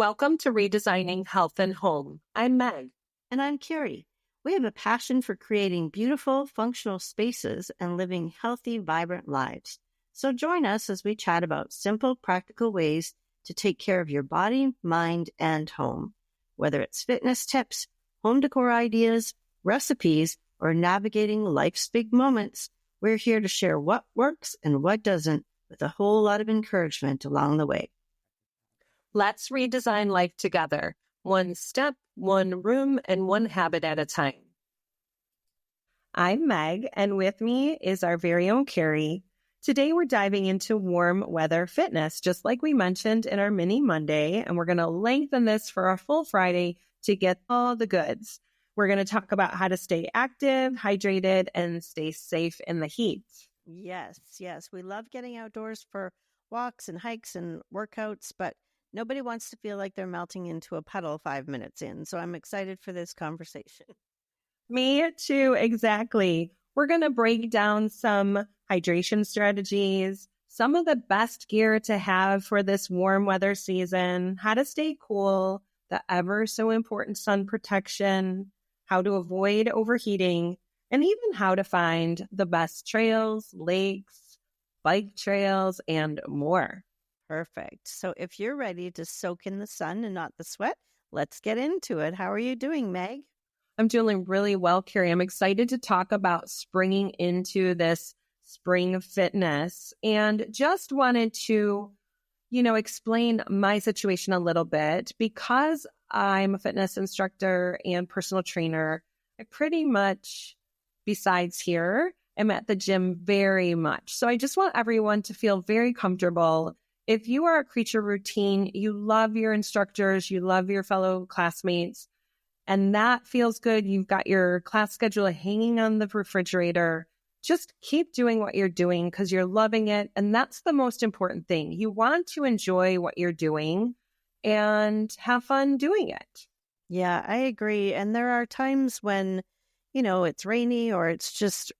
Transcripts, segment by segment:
Welcome to Redesigning Health and Home. I'm Meg. And I'm Kerri. We have a passion for creating beautiful, functional spaces and living healthy, vibrant lives. So join us as we chat about simple, practical ways to take care of your body, mind, and home. Whether it's fitness tips, home decor ideas, recipes, or navigating life's big moments, we're here to share what works and what doesn't with a whole lot of encouragement along the way. Let's redesign life together, one step, one room, and one habit at a time. I'm Meg, and with me is our very own Kerri. Today, we're diving into warm weather fitness, just like we mentioned in our mini Monday, and we're going to lengthen this for our full Friday to get all the goods. We're going to talk about how to stay active, hydrated, and stay safe in the heat. Yes. We love getting outdoors for walks and hikes and workouts, but nobody wants to feel like they're melting into a puddle 5 minutes in. So I'm excited for this conversation. Me too, exactly. We're going to break down some hydration strategies, some of the best gear to have for this warm weather season, how to stay cool, the ever so important sun protection, how to avoid overheating, and even how to find the best trails, lakes, bike trails, and more. Perfect. So if you're ready to soak in the sun and not the sweat, let's get into it. How are you doing, Meg? I'm doing really well, Kerri. I'm excited to talk about springing into this spring fitness and just wanted to, explain my situation a little bit. Because I'm a fitness instructor and personal trainer, I pretty much, besides here, am at the gym very much. So I just want everyone to feel very comfortable. If you are a creature of routine, you love your instructors, you love your fellow classmates, and that feels good. You've got your class schedule hanging on the refrigerator. Just keep doing what you're doing because you're loving it. And that's the most important thing. You want to enjoy what you're doing and have fun doing it. Yeah, I agree. And there are times when, it's rainy or it's just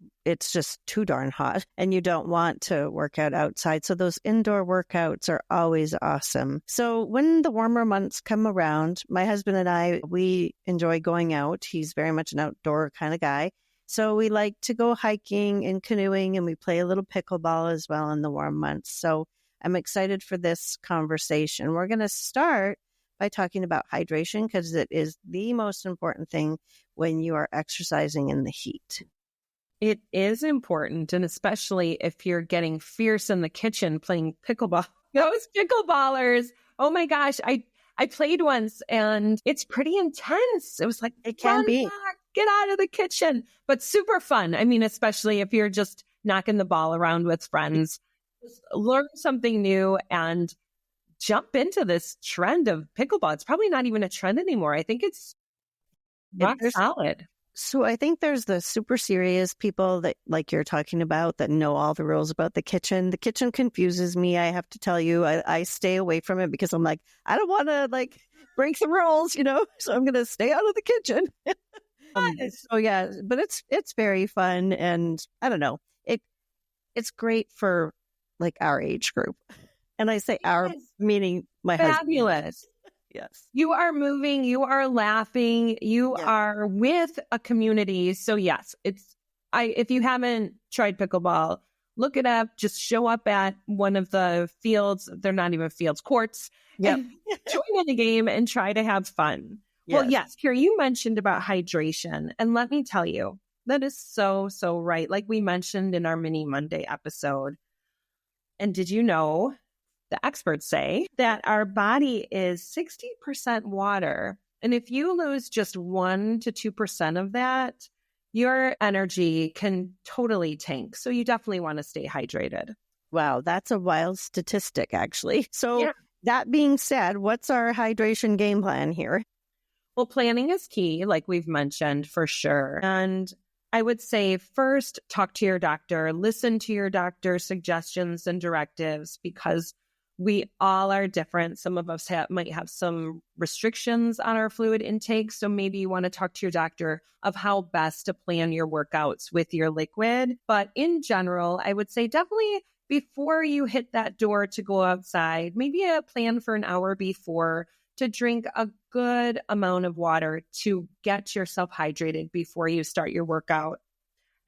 too darn hot and you don't want to work out outside. So those indoor workouts are always awesome. So when the warmer months come around, my husband and I, we enjoy going out. He's very much an outdoor kind of guy. So we like to go hiking and canoeing, and we play a little pickleball as well in the warm months. So I'm excited for this conversation. We're going to start by talking about hydration because it is the most important thing when you are exercising in the heat. It is important, and especially if you're getting fierce in the kitchen playing pickleball. Those pickleballers, oh my gosh, I played once and it's pretty intense. It was like, it can be. Back, get out of the kitchen, but super fun. I mean, especially if you're just knocking the ball around with friends, just learn something new and jump into this trend of pickleball. It's probably not even a trend anymore. I think it's rock solid. So I think there's the super serious people that, like you're talking about, that know all the rules about the kitchen. The kitchen confuses me. I have to tell you, I stay away from it because I'm like, I don't want to break the rules, so I'm going to stay out of the kitchen. So yeah, but it's very fun. And I don't know, it's great for our age group. And I say our, meaning my husband. Fabulous. Yes. You are moving, you are laughing, you are with a community. So yes, if you haven't tried pickleball, look it up, just show up at one of the fields. They're not even fields, courts. Yeah. Join in the game and try to have fun. Yes. Well, yes, Kerri, you mentioned about hydration. And let me tell you, that is so, so right. Like we mentioned in our mini Monday episode. And did you know, the experts say that our body is 60% water. And if you lose just 1 to 2% of that, your energy can totally tank. So you definitely want to stay hydrated. Wow, that's a wild statistic, actually. So That being said, what's our hydration game plan here? Well, planning is key, like we've mentioned, for sure. And I would say first, talk to your doctor, listen to your doctor's suggestions and directives because we all are different. Some of us might have some restrictions on our fluid intake. So maybe you want to talk to your doctor of how best to plan your workouts with your liquid. But in general, I would say definitely before you hit that door to go outside, maybe a plan for an hour before to drink a good amount of water to get yourself hydrated before you start your workout.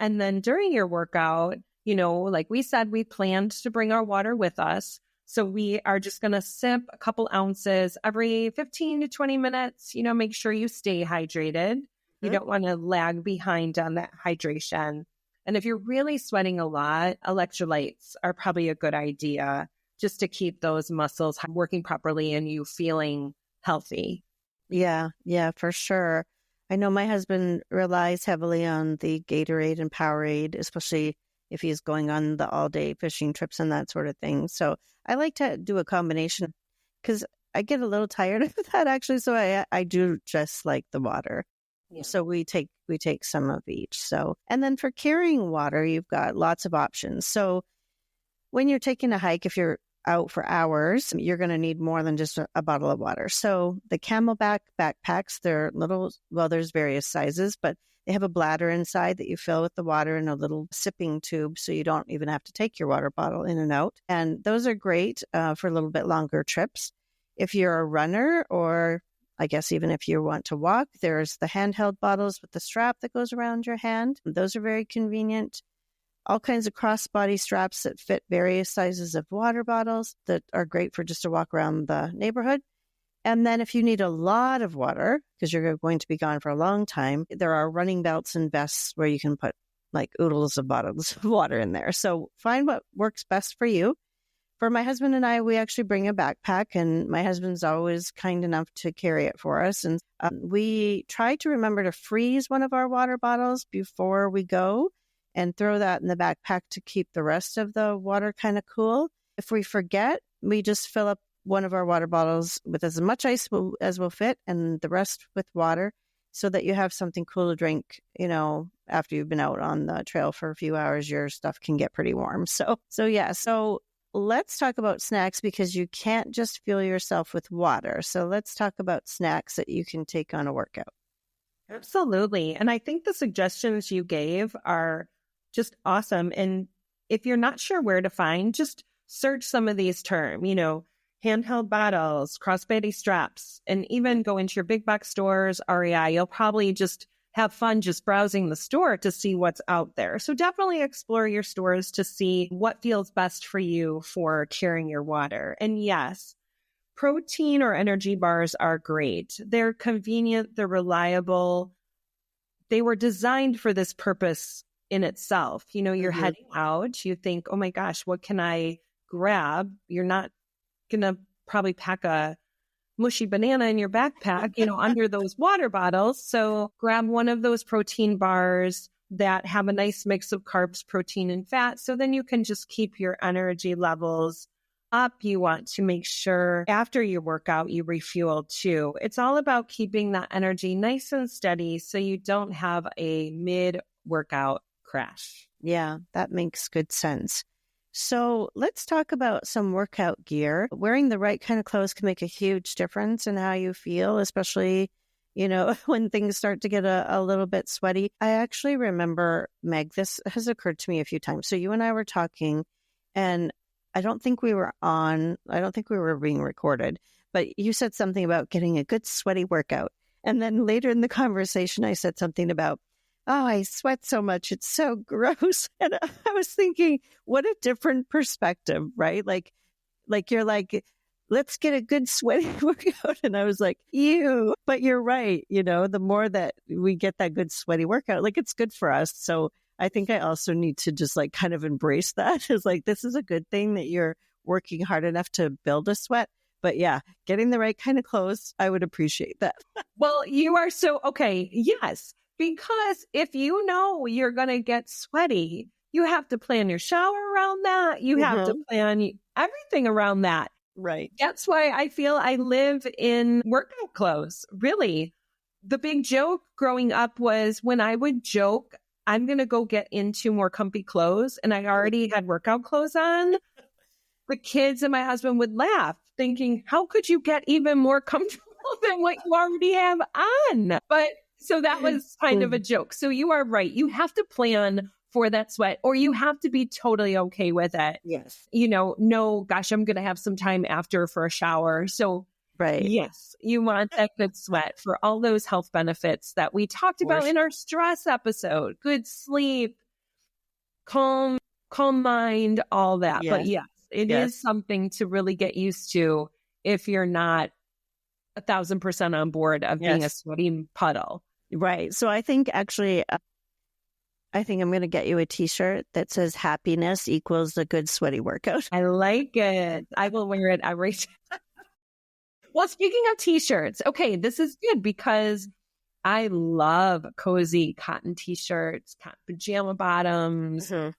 And then during your workout, like we said, we planned to bring our water with us. So we are just going to sip a couple ounces every 15 to 20 minutes, make sure you stay hydrated. You don't want to lag behind on that hydration. And if you're really sweating a lot, electrolytes are probably a good idea just to keep those muscles working properly and you feeling healthy. Yeah, for sure. I know my husband relies heavily on the Gatorade and Powerade, especially if he's going on the all-day fishing trips and that sort of thing. So I like to do a combination because I get a little tired of that actually. So I do just like the water. Yeah. So we take some of each. So, and then for carrying water, you've got lots of options. So when you're taking a hike, if you're out for hours, you're going to need more than just a bottle of water. So the Camelback backpacks, they're little, well, there's various sizes, but they have a bladder inside that you fill with the water in a little sipping tube. So you don't even have to take your water bottle in and out. And those are great for a little bit longer trips. If you're a runner, or I guess even if you want to walk, there's the handheld bottles with the strap that goes around your hand. Those are very convenient. All kinds of crossbody straps that fit various sizes of water bottles that are great for just to walk around the neighborhood. And then if you need a lot of water, because you're going to be gone for a long time, there are running belts and vests where you can put like oodles of bottles of water in there. So find what works best for you. For my husband and I, we actually bring a backpack, and my husband's always kind enough to carry it for us. And we try to remember to freeze one of our water bottles before we go and throw that in the backpack to keep the rest of the water kind of cool. If we forget, we just fill up one of our water bottles with as much ice as will fit and the rest with water so that you have something cool to drink. After you've been out on the trail for a few hours, your stuff can get pretty warm. So let's talk about snacks, because you can't just fuel yourself with water. So let's talk about snacks that you can take on a workout. Absolutely. And I think the suggestions you gave are just awesome. And if you're not sure where to find, just search some of these terms, handheld bottles, crossbody straps, and even go into your big box stores, REI. You'll probably just have fun just browsing the store to see what's out there. So definitely explore your stores to see what feels best for you for carrying your water. And yes, protein or energy bars are great. They're convenient, they're reliable. They were designed for this purpose in itself. You're heading out, you think, oh my gosh, what can I grab? You're not going to probably pack a mushy banana in your backpack, under those water bottles. So grab one of those protein bars that have a nice mix of carbs, protein, and fat. So then you can just keep your energy levels up. You want to make sure after your workout, you refuel too. It's all about keeping that energy nice and steady so you don't have a mid-workout crash. Yeah, that makes good sense. So let's talk about some workout gear. Wearing the right kind of clothes can make a huge difference in how you feel, especially, when things start to get a little bit sweaty. I actually remember, Meg, this has occurred to me a few times. So you and I were talking, and I don't think we were being recorded, but you said something about getting a good sweaty workout. And then later in the conversation, I said something about, oh, I sweat so much. It's so gross. And I was thinking, what a different perspective, right? Like you're like, let's get a good sweaty workout. And I was like, ew. But you're right. The more that we get that good sweaty workout, like it's good for us. So I think I also need to just like kind of embrace that. It's like, this is a good thing that you're working hard enough to build a sweat. But yeah, getting the right kind of clothes, I would appreciate that. Well, you are so, okay. Yes. Because if you know you're going to get sweaty, you have to plan your shower around that. You have to plan everything around that. Right. That's why I feel I live in workout clothes. Really. The big joke growing up was when I would joke, I'm going to go get into more comfy clothes, and I already had workout clothes on, the kids and my husband would laugh, thinking, how could you get even more comfortable than what you already have on? But so that was kind of a joke. So you are right. You have to plan for that sweat, or you have to be totally okay with it. Yes. No, gosh, I'm going to have some time after for a shower. So Right. Yes, you want that good sweat for all those health benefits that we talked about in our stress episode. Good sleep, calm, calm mind, all that. But Yes. yes, it is Yes. something to really get used to if you're not 1,000% on board of being a Yes. sweating puddle. Right. So I think actually, I think I'm going to get you a t-shirt that says happiness equals a good sweaty workout. I like it. I will wear it every Well, speaking of t-shirts, okay, this is good because I love cozy cotton t-shirts, cotton pajama bottoms, or,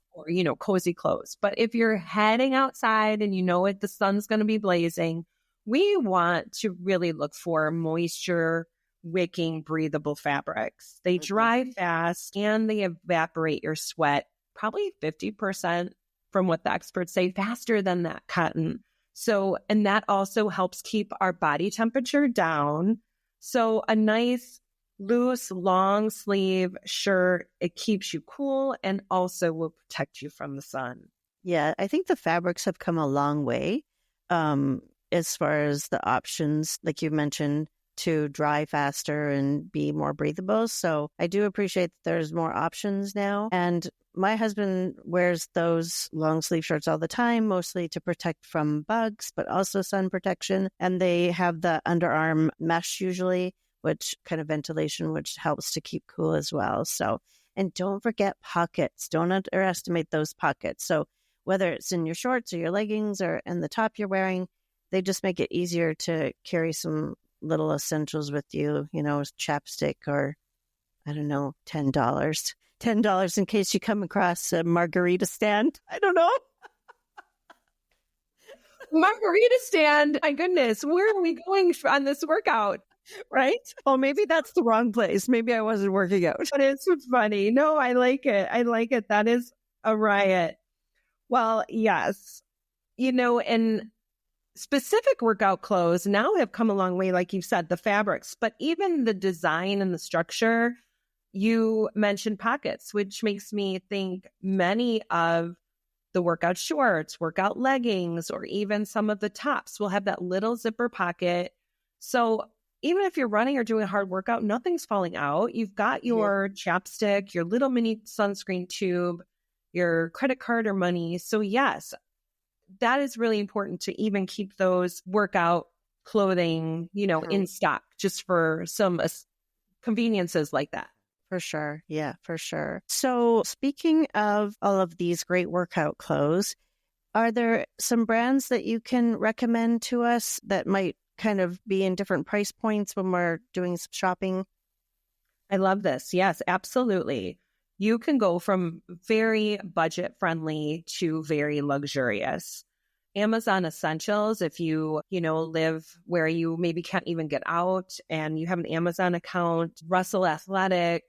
cozy clothes. But if you're heading outside and you know it, the sun's going to be blazing, we want to really look for moisture-wicking, breathable fabrics. They dry fast and they evaporate your sweat, probably 50% from what the experts say, faster than that cotton. So, and that also helps keep our body temperature down. So a nice loose, long sleeve shirt, it keeps you cool and also will protect you from the sun. Yeah, I think the fabrics have come a long way as far as the options, like you mentioned, to dry faster and be more breathable. So I do appreciate that there's more options now. And my husband wears those long sleeve shirts all the time, mostly to protect from bugs, but also sun protection. And they have the underarm mesh usually, which kind of ventilation, which helps to keep cool as well. So, and don't forget pockets. Don't underestimate those pockets. So whether it's in your shorts or your leggings or in the top you're wearing, they just make it easier to carry some little essentials with you, chapstick or, I don't know, $10. $10 in case you come across a margarita stand. I don't know. Margarita stand. My goodness, where are we going on this workout? Right? Oh, maybe that's the wrong place. Maybe I wasn't working out. But it's funny. No, I like it. I like it. That is a riot. Well, yes. And specific workout clothes now have come a long way, like you said, the fabrics, but even the design and the structure. You mentioned pockets, which makes me think many of the workout shorts, workout leggings, or even some of the tops will have that little zipper pocket. So even if you're running or doing a hard workout, nothing's falling out. You've got your chapstick, your little mini sunscreen tube, your credit card or money. So yes, that is really important to even keep those workout clothing, in stock just for some conveniences like that. For sure. Yeah, for sure. So speaking of all of these great workout clothes, are there some brands that you can recommend to us that might kind of be in different price points when we're doing some shopping? I love this. Yes, absolutely. You can go from very budget friendly to very luxurious. Amazon Essentials, if you, live where you maybe can't even get out and you have an Amazon account, Russell Athletic,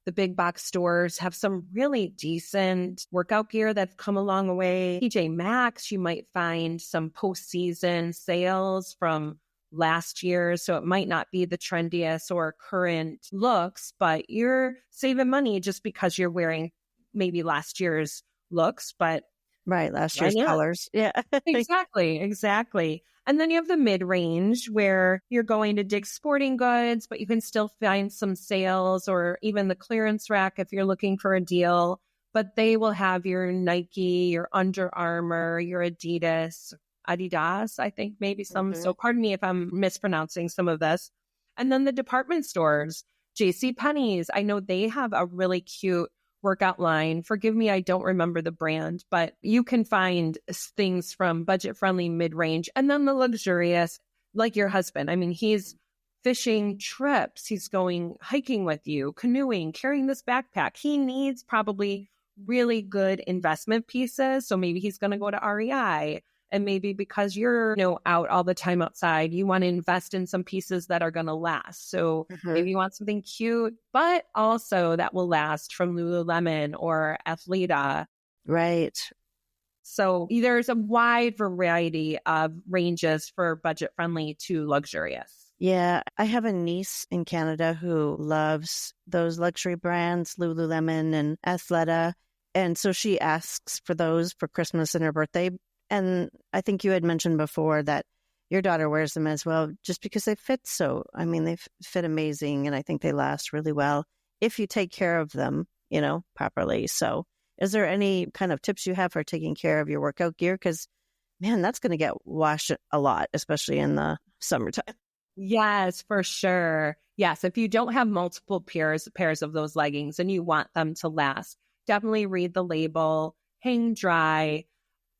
the big box stores have some really decent workout gear that's come a long way. TJ Maxx, you might find some postseason sales from last year. So it might not be the trendiest or current looks, but you're saving money just because you're wearing maybe last year's looks, but right, last year's colors. Yeah. Exactly. And then you have the mid-range where you're going to Dick's Sporting Goods, but you can still find some sales or even the clearance rack if you're looking for a deal. But they will have your Nike, your Under Armour, your Adidas, I think maybe some. So pardon me if I'm mispronouncing some of this. And then the department stores, JCPenney's, I know they have a really cute workout line. Forgive me, I don't remember the brand, but you can find things from budget-friendly, mid-range, and then the luxurious, like your husband. I mean, he's fishing trips. He's going hiking with you, canoeing, carrying this backpack. He needs probably really good investment pieces. So maybe he's going to go to REI. And maybe because you're, out all the time outside, you want to invest in some pieces that are going to last. So maybe you want something cute, but also that will last from Lululemon or Athleta. Right. So there's a wide variety of ranges for budget friendly to luxurious. Yeah. I have a niece in Canada who loves those luxury brands, Lululemon and Athleta. And so she asks for those for Christmas and her birthday. And I think you had mentioned before that, your daughter wears them as well, just because they fit so, I mean, they fit amazing. And I think they last really well if you take care of them, properly. So is there any kind of tips you have for taking care of your workout gear? Because, man, that's going to get washed a lot, especially in the summertime. Yes, for sure. Yes, if you don't have multiple pairs of those leggings and you want them to last, definitely read the label, hang dry.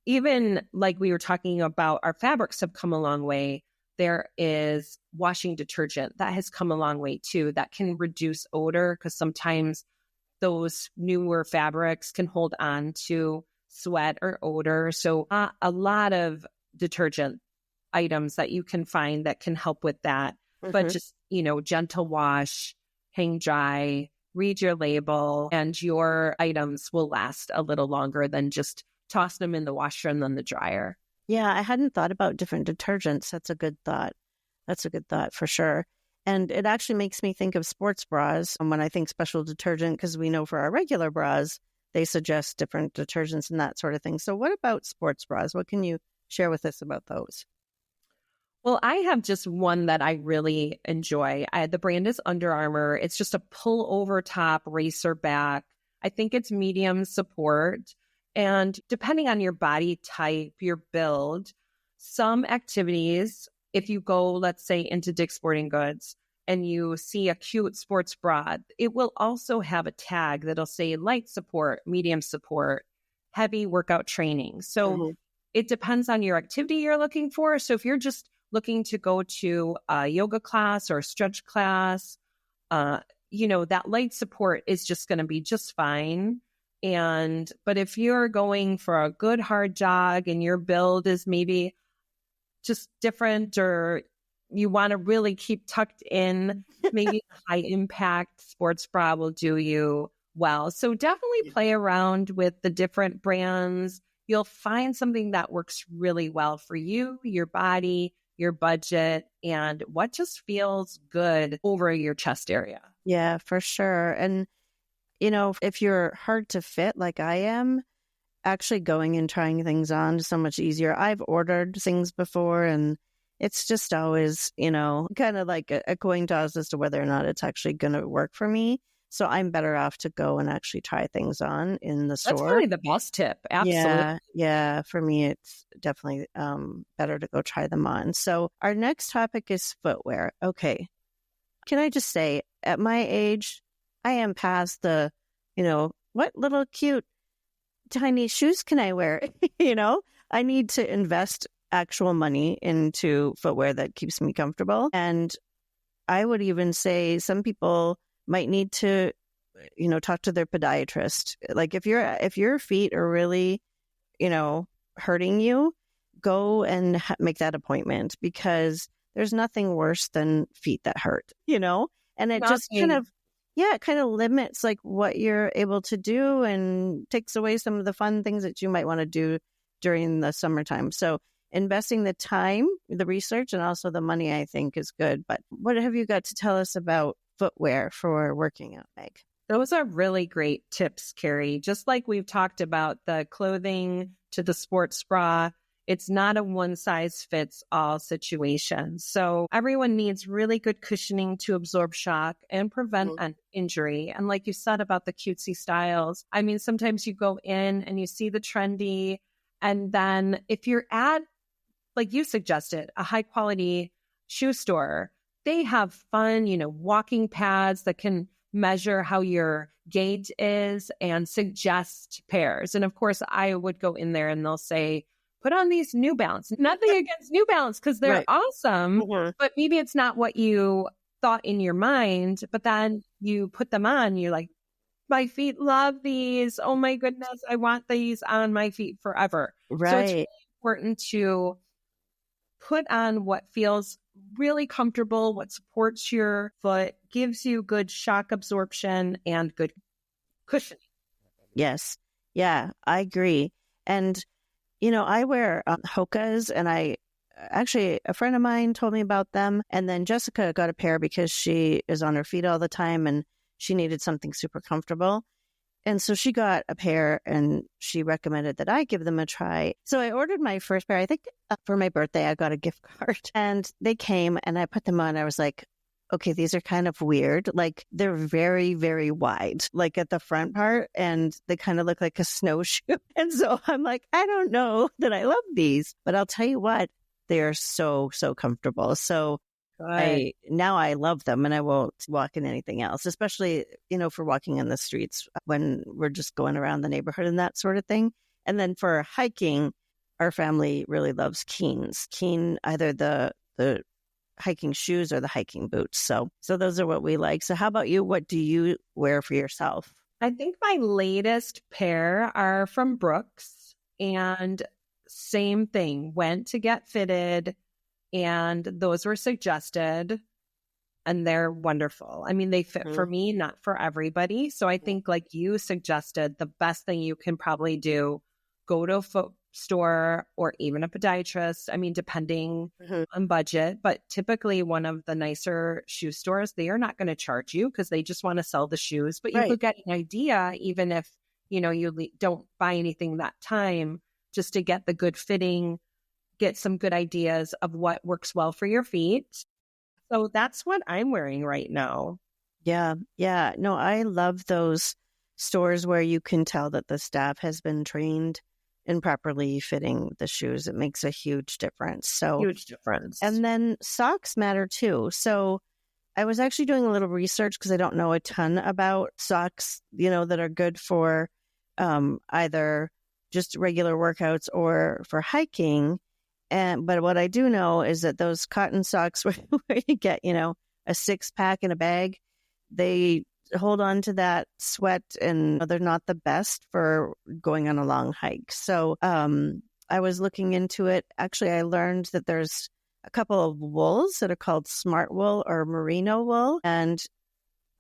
Even like we were talking about, our fabrics have come a long way. There is washing detergent that has come a long way too, that can reduce odor, because sometimes those newer fabrics can hold on to sweat or odor. So a lot of detergent items that you can find that can help with that. But just, gentle wash, hang dry, read your label, and your items will last a little longer than just tossing them in the washer and then the dryer. Yeah, I hadn't thought about different detergents. That's a good thought. That's a good thought for sure. And it actually makes me think of sports bras when I think special detergent, because we know for our regular bras, they suggest different detergents and that sort of thing. So what about sports bras? What can you share with us about those? Well, I have just one that I really enjoy. The brand is Under Armour. It's just a pull over top racer back. I think it's medium support. And depending on your body type, your build, some activities, if you go, let's say, into Dick's Sporting Goods and you see a cute sports bra, it will also have a tag that'll say light support, medium support, heavy workout training. So it depends on your activity you're looking for. So if you're just looking to go to a yoga class or a stretch class, that light support is just going to be just fine. But if you're going for a good hard jog and your build is maybe just different, or you want to really keep tucked in, maybe a high impact sports bra will do you well. So definitely play around with the different brands. You'll find something that works really well for you, your body, your budget, and what just feels good over your chest area. Yeah, for sure. And if you're hard to fit like I am, actually going and trying things on is so much easier. I've ordered things before, and it's just always, kind of like a coin toss as to whether or not it's actually going to work for me. So I'm better off to go and actually try things on in the store. That's probably the best tip. Absolutely. Yeah. For me, it's definitely better to go try them on. So our next topic is footwear. Okay. Can I just say, at my age, I am past the, what little cute tiny shoes can I wear? I need to invest actual money into footwear that keeps me comfortable. And I would even say some people might need to, talk to their podiatrist. Like if your feet are really, hurting you, go and make that appointment, because there's nothing worse than feet that hurt, and it just kind of limits like what you're able to do and takes away some of the fun things that you might want to do during the summertime. So investing the time, the research, and also the money, I think, is good. But what have you got to tell us about footwear for working out, Meg? Those are really great tips, Kerri. Just like we've talked about the clothing to the sports bra, it's not a one-size-fits-all situation. So everyone needs really good cushioning to absorb shock and prevent an injury. And like you said about the cutesy styles, I mean, sometimes you go in and you see the trendy, and then if you're at, like you suggested, a high-quality shoe store, they have fun, walking pads that can measure how your gait is and suggest pairs. And of course, I would go in there and they'll say, put on these New Balance. Nothing against New Balance, because they're awesome, but maybe it's not what you thought in your mind. But then you put them on, you're like, my feet love these. Oh my goodness, I want these on my feet forever. Right. So it's really important to put on what feels really comfortable, what supports your foot, gives you good shock absorption and good cushioning. Yes. Yeah, I agree. And I wear Hokas, and a friend of mine told me about them. And then Jessica got a pair because she is on her feet all the time and she needed something super comfortable. And so she got a pair and she recommended that I give them a try. So I ordered my first pair. I think for my birthday, I got a gift card and they came and I put them on. I was like, okay, these are kind of weird. Like they're very, very wide, like at the front part, and they kind of look like a snowshoe. And so I'm like, I don't know that I love these, but I'll tell you what, they are so, so comfortable. So I love them and I won't walk in anything else, especially, for walking in the streets when we're just going around the neighborhood and that sort of thing. And then for hiking, our family really loves Keens. Either the hiking shoes or the hiking boots. So those are what we like. So how about you? What do you wear for yourself? I think my latest pair are from Brooks, and same thing, went to get fitted, and those were suggested, and they're wonderful. I mean, they fit for me, not for everybody. So I think, like you suggested, the best thing you can probably do, go to a foot store or even a podiatrist. I mean, depending on budget, but typically one of the nicer shoe stores, they are not going to charge you because they just want to sell the shoes. But you could get an idea, even if, you don't buy anything that time, just to get the good fitting, get some good ideas of what works well for your feet. So that's what I'm wearing right now. Yeah. Yeah. No, I love those stores where you can tell that the staff has been trained in properly fitting the shoes. It makes a huge difference. Huge difference. And then socks matter too. So I was actually doing a little research because I don't know a ton about socks, that are good for either just regular workouts or for hiking. But what I do know is that those cotton socks where you get, a 6-pack in a bag, they hold on to that sweat and they're not the best for going on a long hike. So I was looking into it. Actually, I learned that there's a couple of wools that are called smart wool or merino wool. And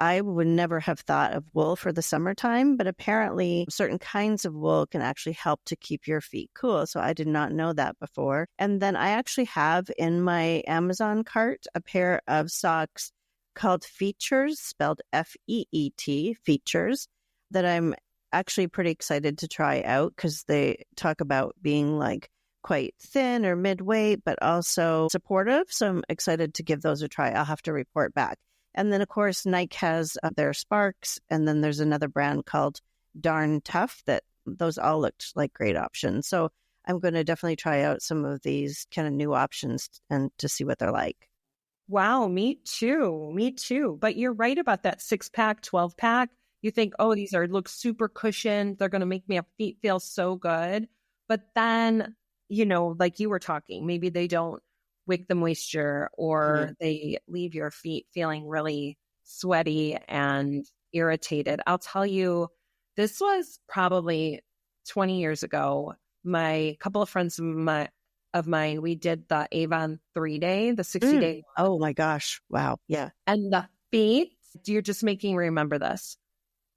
I would never have thought of wool for the summertime, but apparently certain kinds of wool can actually help to keep your feet cool. So I did not know that before. And then I actually have in my Amazon cart a pair of socks called Feetures, spelled Feet, Feetures, that I'm actually pretty excited to try out because they talk about being like quite thin or mid-weight, but also supportive. So I'm excited to give those a try. I'll have to report back. And then, of course, Nike has their Sparks. And then there's another brand called Darn Tough that those all looked like great options. So I'm going to definitely try out some of these kind of new options and to see what they're like. Wow, me too. Me too. But you're right about that 6-pack, 12-pack. You think, oh, these look super cushioned. They're going to make my feet feel so good. But then, like you were talking, maybe they don't wick the moisture or they leave your feet feeling really sweaty and irritated. I'll tell you, this was probably 20 years ago. My couple of friends of mine, we did the Avon 3-day, the 60-day. Oh my gosh. Wow. Yeah. And the feet, you're just making me remember this.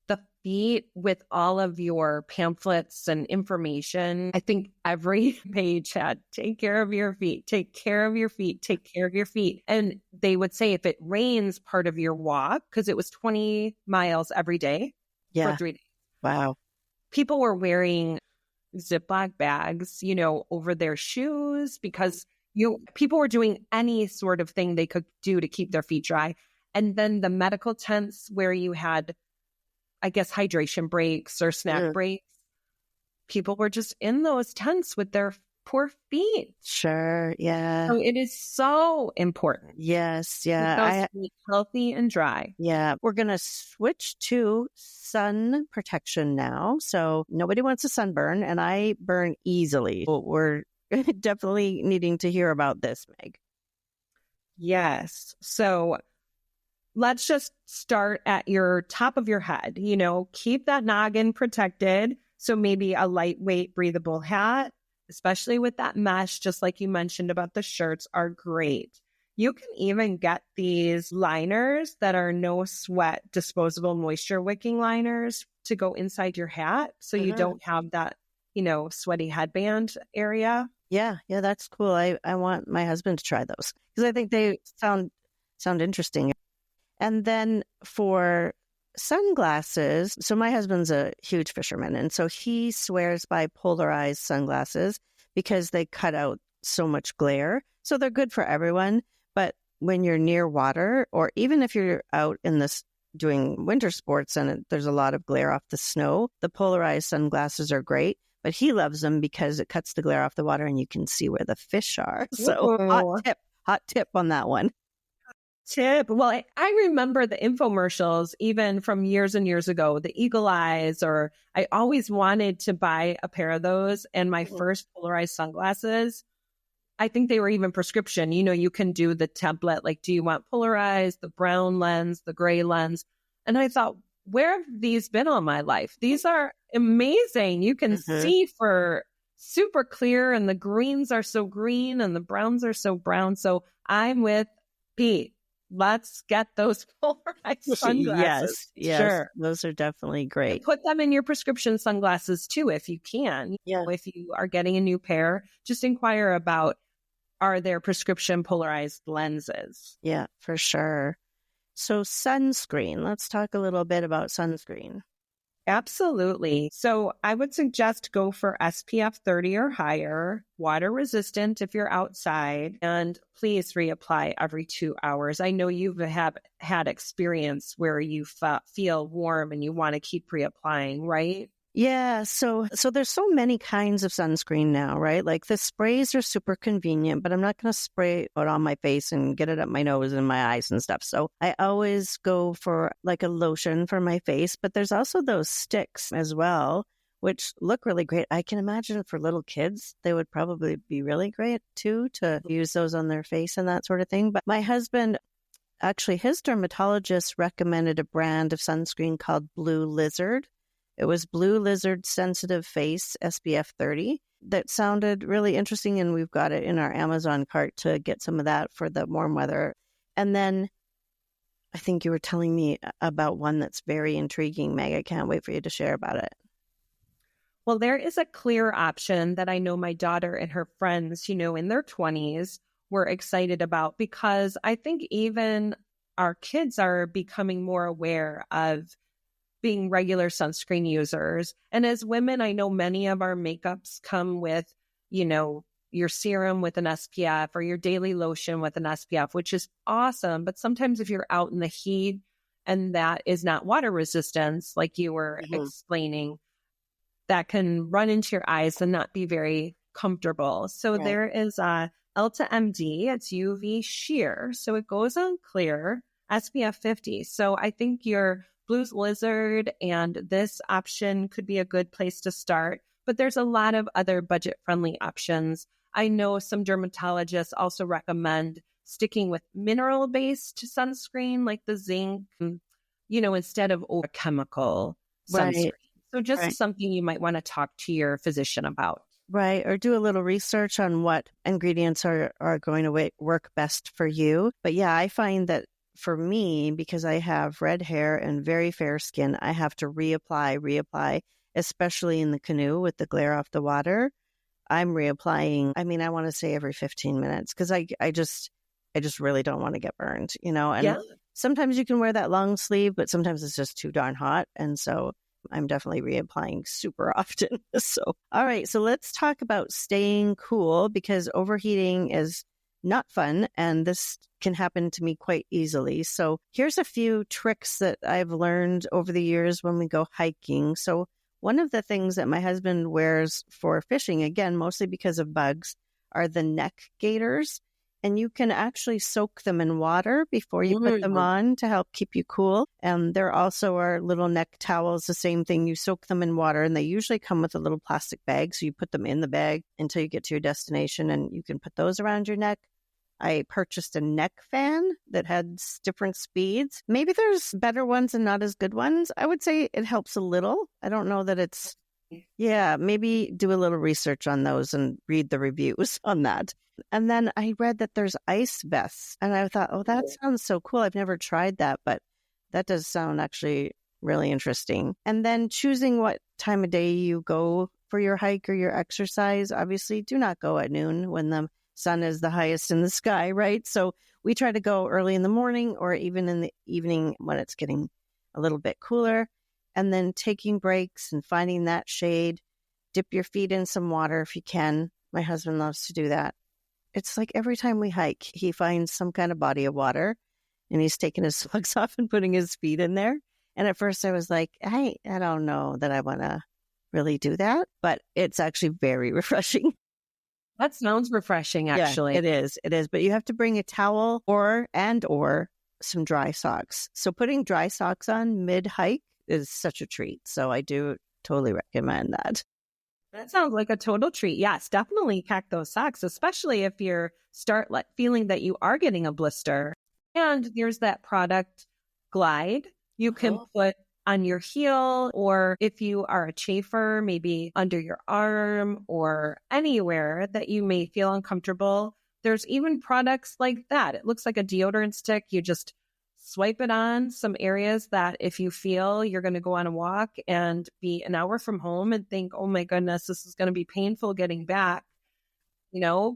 The feet with all of your pamphlets and information. I think every page had take care of your feet, take care of your feet, take care of your feet. And they would say if it rains part of your walk, because it was 20 miles every day for 3 days. Wow. People were wearing Ziploc bags, over their shoes because people were doing any sort of thing they could do to keep their feet dry. And then the medical tents where you had, I guess, hydration breaks or snack breaks, people were just in those tents with their poor feet. Sure. Yeah. So it is so important. Yes. Yeah. Keep those feet healthy and dry. Yeah. We're going to switch to sun protection now. So nobody wants a sunburn and I burn easily. We're definitely needing to hear about this, Meg. Yes. So let's just start at your top of your head, keep that noggin protected. So maybe a lightweight breathable hat, especially with that mesh, just like you mentioned about the shirts, are great. You can even get these liners that are no sweat, disposable moisture wicking liners to go inside your hat. So you don't have that, sweaty headband area. Yeah. Yeah. That's cool. I want my husband to try those. because I think they sound interesting. And then for sunglasses. So my husband's a huge fisherman, and so he swears by polarized sunglasses because they cut out so much glare. So they're good for everyone. But when you're near water, or even if you're out in this doing winter sports and there's a lot of glare off the snow, the polarized sunglasses are great. But he loves them because it cuts the glare off the water and you can see where the fish are. So hot tip on that one. Well, I remember the infomercials even from years and years ago, the eagle eyes, or I always wanted to buy a pair of those. And my first polarized sunglasses, I think they were even prescription. You know, you can do the template, like, do you want polarized, the brown lens, the gray lens? And I thought, where have these been all my life? These are amazing. You can see for super clear, and the greens are so green and the browns are so brown. So I'm with Pete. Let's get those polarized sunglasses. Yes. Sure. Those are definitely great. And put them in your prescription sunglasses too, if you can. Yeah. If you are getting a new pair, just inquire about, are there prescription polarized lenses? Yeah, for sure. So sunscreen, let's talk a little bit about sunscreen. Absolutely. So I would suggest go for SPF 30 or higher, water resistant if you're outside, and please reapply every 2 hours. I know you have had experience where you feel warm and you want to keep reapplying, right? Yeah, so there's so many kinds of sunscreen now, right? Like the sprays are super convenient, but I'm not going to spray it on my face and get it up my nose and my eyes and stuff. So I always go for like a lotion for my face, but there's also those sticks as well, which look really great. I can imagine for little kids, they would probably be really great too, to use those on their face and that sort of thing. But my husband, actually, his dermatologist recommended a brand of sunscreen called Blue Lizard. It was Blue Lizard Sensitive Face SPF 30. That sounded really interesting, and we've got it in our Amazon cart to get some of that for the warm weather. And then I think you were telling me about one that's very intriguing, Meg. I can't wait for you to share about it. Well, there is a clear option that I know my daughter and her friends, you know, in their 20s were excited about, because I think even our kids are becoming more aware of being regular sunscreen users. And as women, I know many of our makeups come with, you know, your serum with an SPF or your daily lotion with an SPF, which is awesome. But sometimes if you're out in the heat and that is not water resistance, like you were explaining, that can run into your eyes and not be very comfortable. So there is a Elta MD, it's UV sheer. So it goes on clear, SPF 50. So I think your Blue Lizard and this option could be a good place to start, but there's a lot of other budget-friendly options. I know some dermatologists also recommend sticking with mineral-based sunscreen, like the zinc, you know, instead of chemical sunscreen. So just something you might want to talk to your physician about. Right. Or do a little research on what ingredients are going to work best for you. But yeah, I find that for me, because I have red hair and very fair skin, I have to reapply, especially in the canoe with the glare off the water. I'm reapplying. I mean, I want to say every 15 minutes because I just really don't want to get burned, you know, and sometimes you can wear that long sleeve, but sometimes it's just too darn hot. And so I'm definitely reapplying super often. So, all right. So let's talk about staying cool, because overheating is not fun, and this can happen to me quite easily. So here's a few tricks that I've learned over the years when we go hiking. So one of the things that my husband wears for fishing, again, mostly because of bugs, are the neck gaiters. And you can actually soak them in water before you put them on to help keep you cool. And there also are little neck towels, the same thing. You soak them in water, and they usually come with a little plastic bag. So you put them in the bag until you get to your destination, and you can put those around your neck. I purchased a neck fan that had different speeds. Maybe there's better ones and not as good ones. I would say it helps a little. I don't know that it's, maybe do a little research on those and read the reviews on that. And then I read that there's ice vests, and I thought, oh, that sounds so cool. I've never tried that, but that does sound actually really interesting. And then choosing what time of day you go for your hike or your exercise. Obviously, do not go at noon when the sun is the highest in the sky, right? So we try to go early in the morning or even in the evening when it's getting a little bit cooler, and then taking breaks and finding that shade. Dip your feet in some water if you can. My husband loves to do that. It's like every time we hike, he finds some kind of body of water and he's taking his socks off and putting his feet in there. And at first I was like, I don't know that I want to really do that, but it's actually very refreshing. That sounds refreshing, actually. Yeah, it is. It is. But you have to bring a towel or some dry socks. So putting dry socks on mid-hike is such a treat. So I do totally recommend that. That sounds like a total treat. Yes, definitely pack those socks, especially if you're feeling that you are getting a blister. And there's that product Glide you can put on your heel, or if you are a chafer, maybe under your arm or anywhere that you may feel uncomfortable. There's even products like that. It looks like a deodorant stick. You just swipe it on some areas that if you feel you're going to go on a walk and be an hour from home and think, oh my goodness, this is going to be painful getting back,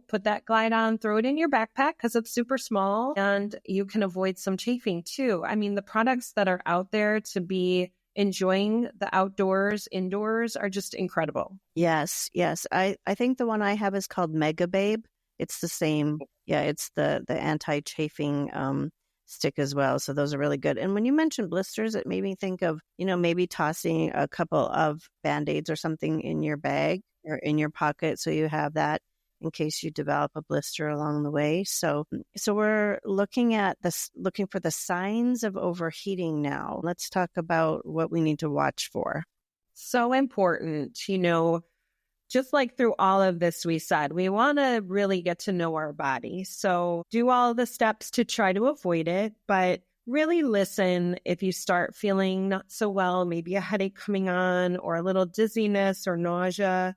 put that Glide on, throw it in your backpack because it's super small and you can avoid some chafing too. I mean, the products that are out there to be enjoying the outdoors, indoors are just incredible. Yes. I think the one I have is called Mega Babe. It's the same. Yeah, it's the anti-chafing stick as well. So those are really good. And when you mentioned blisters, it made me think of, maybe tossing a couple of Band-Aids or something in your bag or in your pocket. So you have that in case you develop a blister along the way. So we're looking for the signs of overheating now. Let's talk about what we need to watch for. So important, just like through all of this, we said, we want to really get to know our body. So do all the steps to try to avoid it, but really listen if you start feeling not so well, maybe a headache coming on or a little dizziness or nausea.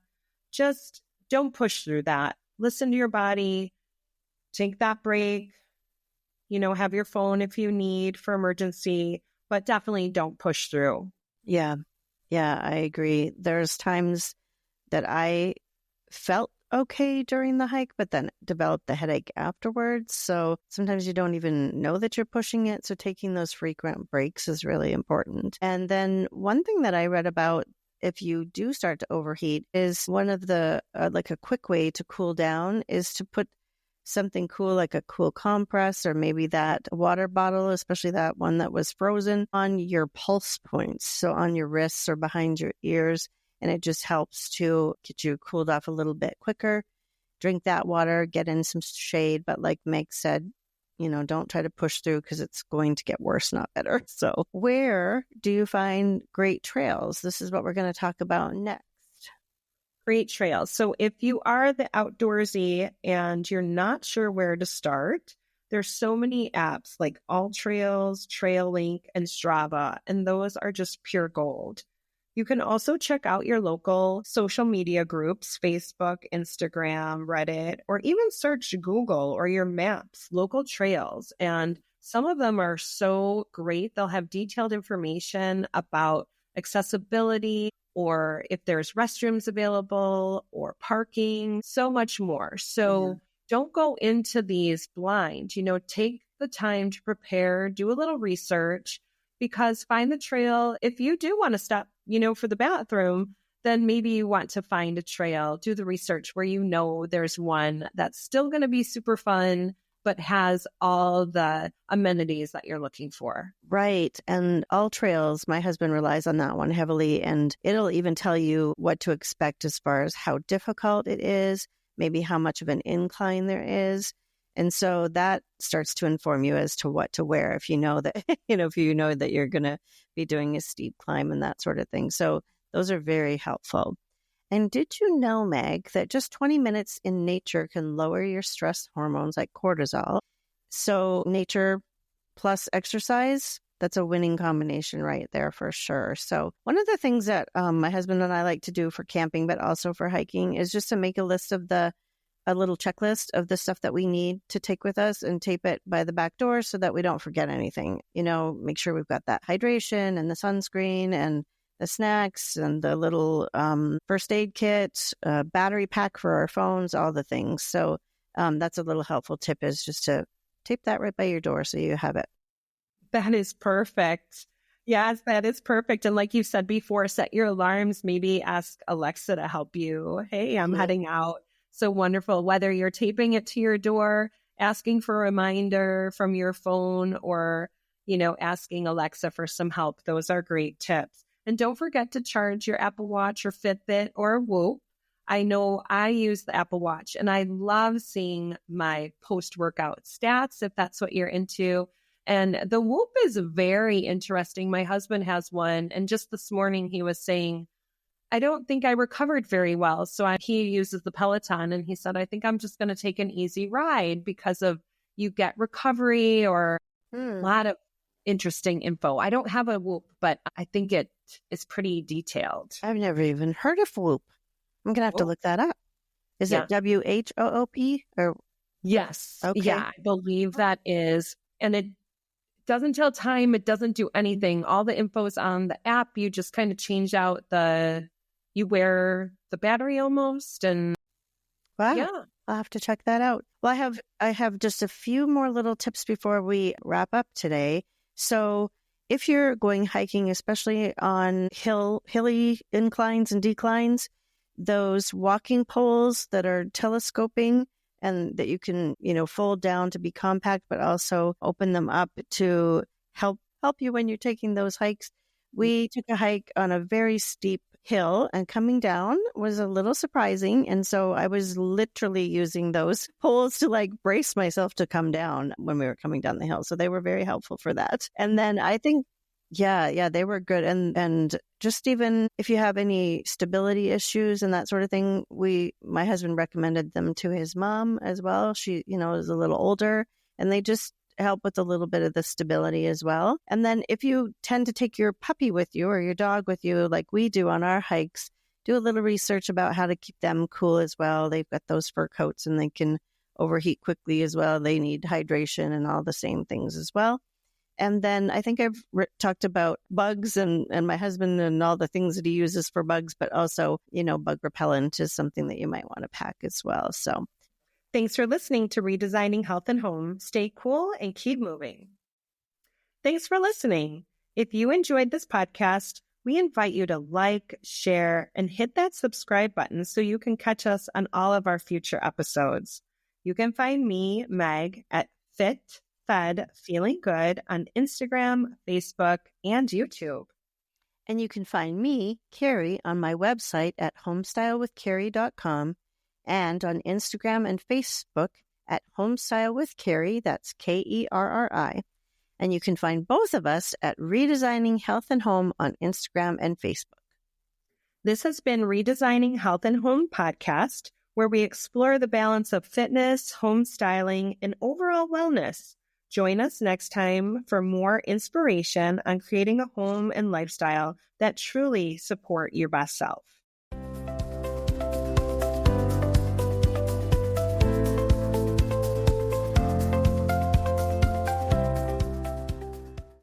Just don't push through that. Listen to your body, take that break, have your phone if you need for emergency, but definitely don't push through. Yeah, I agree. There's times that I felt okay during the hike, but then developed the headache afterwards. So sometimes you don't even know that you're pushing it. So taking those frequent breaks is really important. And then one thing that I read about, if you do start to overheat, is one of the, like a quick way to cool down is to put something cool, like a cool compress or maybe that water bottle, especially that one that was frozen, on your pulse points. So on your wrists or behind your ears. And it just helps to get you cooled off a little bit quicker. Drink that water, get in some shade. But like Meg said, don't try to push through because it's going to get worse, not better. So where do you find great trails? This is what we're going to talk about next. Great trails. So if you are the outdoorsy and you're not sure where to start, there's so many apps like AllTrails, TrailLink, and Strava, and those are just pure gold. You can also check out your local social media groups, Facebook, Instagram, Reddit, or even search Google or your maps, local trails. And some of them are so great. They'll have detailed information about accessibility or if there's restrooms available or parking, so much more. So don't go into these blind, take the time to prepare, do a little research, because find the trail. If you do want to stop, for the bathroom, then maybe you want to find a trail, do the research where there's one that's still going to be super fun, but has all the amenities that you're looking for. Right. And AllTrails, my husband relies on that one heavily, and it'll even tell you what to expect as far as how difficult it is, maybe how much of an incline there is. And so that starts to inform you as to what to wear if you know that, if you know that you're going to be doing a steep climb and that sort of thing. So those are very helpful. And did you know, Meg, that just 20 minutes in nature can lower your stress hormones like cortisol? So nature plus exercise, that's a winning combination right there for sure. So one of the things that my husband and I like to do for camping, but also for hiking, is just to make a list of a little checklist of the stuff that we need to take with us and tape it by the back door so that we don't forget anything. Make sure we've got that hydration and the sunscreen and the snacks and the little first aid kit, battery pack for our phones, all the things. So that's a little helpful tip, is just to tape that right by your door so you have it. That is perfect. Yes, that is perfect. And like you said before, set your alarms. Maybe ask Alexa to help you. Hey, I'm heading out. So wonderful. Whether you're taping it to your door, asking for a reminder from your phone, or, asking Alexa for some help. Those are great tips. And don't forget to charge your Apple Watch or Fitbit or Whoop. I know I use the Apple Watch and I love seeing my post-workout stats, if that's what you're into. And the Whoop is very interesting. My husband has one. And just this morning, he was saying, I don't think I recovered very well. So he uses the Peloton. And he said, I think I'm just going to take an easy ride because of you get recovery or a lot of interesting info. I don't have a Whoop, but I think it is pretty detailed. I've never even heard of Whoop. I'm going to have to look that up. Is it WHOOP or? Yes. Okay. Yeah, I believe that is. And it doesn't tell time. It doesn't do anything. All the info is on the app. You just kind of change out you wear the battery almost. And wow. Yeah. I'll have to check that out. Well, I have just a few more little tips before we wrap up today. So if you're going hiking, especially on hilly inclines and declines, those walking poles that are telescoping and that you can, fold down to be compact, but also open them up to help you when you're taking those hikes. We took a hike on a very steep hill, and coming down was a little surprising. And so I was literally using those poles to brace myself to come down when we were coming down the hill. So they were very helpful for that. And then I think, yeah, they were good. And just even if you have any stability issues and that sort of thing, my husband recommended them to his mom as well. She, is a little older, and they just help with a little bit of the stability as well. And then if you tend to take your puppy with you or your dog with you, like we do on our hikes, do a little research about how to keep them cool as well. They've got those fur coats and they can overheat quickly as well. They need hydration and all the same things as well. And then I think I've talked about bugs and my husband and all the things that he uses for bugs, but also, bug repellent is something that you might want to pack as well. So thanks for listening to Redesigning Health and Home. Stay cool and keep moving. Thanks for listening. If you enjoyed this podcast, we invite you to like, share, and hit that subscribe button so you can catch us on all of our future episodes. You can find me, Meg, at Fit, Fed, Feeling Good on Instagram, Facebook, and YouTube. And you can find me, Kerri, on my website at homestylewithkerri.com. and on Instagram and Facebook at Homestyle with Kerri, that's Kerri. And you can find both of us at Redesigning Health and Home on Instagram and Facebook. This has been Redesigning Health and Home podcast, where we explore the balance of fitness, home styling, and overall wellness. Join us next time for more inspiration on creating a home and lifestyle that truly support your best self.